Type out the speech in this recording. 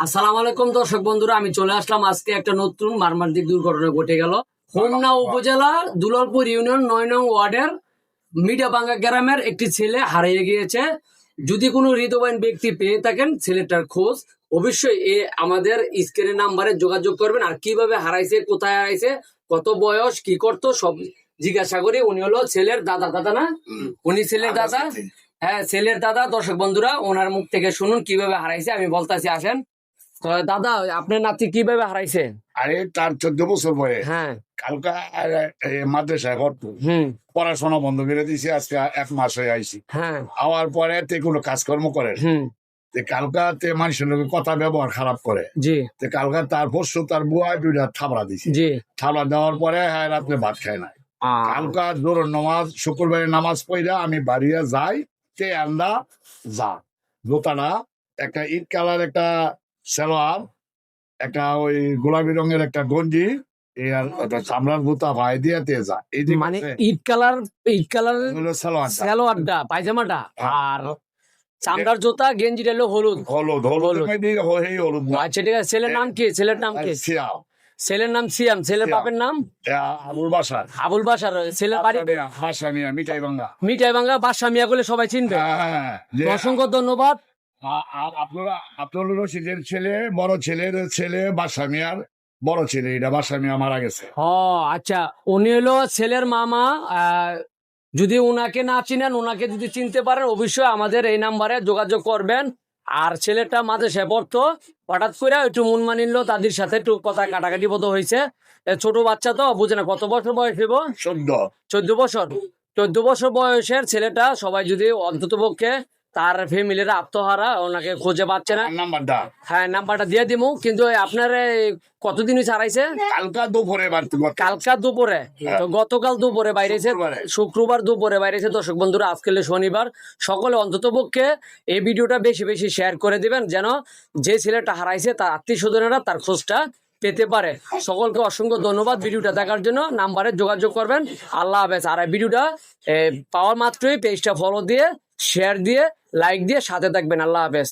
আসসালামু আলাইকুম দর্শক বন্ধুরা, আমি চলে আসলাম আজকে একটা নতুন মর্মান্তিক দুর্ঘটনা ঘটে গেল। হোমনা উপজেলা দুলালপুর ইউনিয়ন ৯ নং ওয়ার্ডের মিঠাভাঙ্গা গ্রামের একটি ছেলে হারিয়ে গিয়েছে। যদি কোনো হৃদয়বান ব্যক্তি পেয়ে থাকেন ছেলেটার খোঁজ, অবশ্যই আমাদের স্ক্রিনের নাম্বারে যোগাযোগ করবেন। আর কিভাবে হারাইছে, কোথায় হারাইছে, কত বয়স, কি করতো, সব জিজ্ঞাসা করি। উনি হলো ছেলের দাদা। দাদা না, উনি ছেলের দাদা। হ্যাঁ, ছেলের দাদা। দর্শক বন্ধুরা, ওনার মুখ থেকে শুনুন কিভাবে হারাইছে। আমি বলতেছি, আসেন। তো দাদা, আপনার নাতি কিভাবে হারাইছে? আরে তার 14 বছর বয়স। হ্যাঁ। কালকা মাদ্রাসায় করতো, পড়াশোনা বন্ধ করে দিয়েছে। আজকে 1 মাস হয়ে আইছি। হ্যাঁ। আওয়ার পরে তে কোনো কাজকর্ম করে কালকা তে মানুষের লোকের কথা ব্যবহার খারাপ করে। জি। কালকা তার পরশু তার বুয়া 2টা থাবড়া দিছে। জি। থাবড়া দেওয়ার পরে রাত্রে ভাত খায় নাই। কালকা জোর নামাজ, শুক্রবারে নামাজ পড়া আমি বাড়িয়া যাই, তে আন্দা যা জোতাটা একটা ইট কালার, একটা সালোয়ার, একটা ওই গোলাপি রঙের একটা গঞ্জি, আর একটা চামড়ার জুতা ভাই দিয়ে যা। এই যে মানে ইট কালার হলো সালোয়ার, সালোয়ারটা, পায়জামাটা, আর চামড়ার জুতা, গেঞ্জিটা হলো হলুদ। হলুদ হলুদ হলুদ। আচ্ছা, ঠিক আছে। ছেলের নাম কি? ছেলের নাম কি? সিয়াম। ছেলের নাম সিয়াম। ছেলের বাপের নাম আবুল বাসার। আবুল বাসার। ছেলের বাড়ি হাসা মিয়া, মিঠাই ভাঙ্গা। মিঠাই ভাঙ্গা, বাসা মিয়া বলে সবাই চিনবে। অসংখ্য ধন্যবাদ। আর আপনার রশিদের ছেলে, বড় ছেলের ছেলে বাসা মিয়ার বড় ছেলে, এটা বাসা মিয়া মারা গেছে। আচ্ছা, উনি হলো ছেলের মামা। যদি উনাকে না চিনেন, উনাকে যদি চিনতে পারেন, অবশ্যই আমাদের এই নাম্বারে যোগাযোগ করবেন। আর ছেলেটা মাদ্রাসায় পড়তো, হঠাৎ করে একটু মন মানিল, তাদের সাথে একটু কথা কাটাকাটি বোধ হয়েছে। ছোট বাচ্চা তো বুঝে না, কত বছর বয়স হইব? 14 বছর। 14 বছর বয়সের ছেলেটা। সবাই যদি অন্তত পক্ষে তার ফ্যামিলির আত্মহারা, ওনাকে খুঁজে পাচ্ছে না। নাম্বারটা, হ্যাঁ, নাম্বারটা দিয়ে দিব। কিন্তু আপনার কতদিন হারাইছে? কালকা দুপুরে। কালকা দুপুরে? তো গতকাল দুপুরে বাইরেছে, শুক্রবার দুপুরে বাইরেছে। দর্শক বন্ধুরা, আজকে শনিবার। সকলে অন্তত পক্ষে এই ভিডিওটা বেশি বেশি শেয়ার করে দিবেন, যেন যে ছেলেটা হারাইছে তার আত্মীয় স্বজনেরা তার খোঁজটা পেতে পারে। সকলকে অসংখ্য ধন্যবাদ ভিডিওটা দেখার জন্য। নাম্বারে যোগাযোগ করবেন। আল্লাহ হাফেজ। আর এই ভিডিওটা পাওয়ার মাত্রই পেজটা ফলো দিয়ে, শেয়ার দিয়ে, লাইক দিয়ে সাথে থাকবেন। আল্লাহ হাফেজ।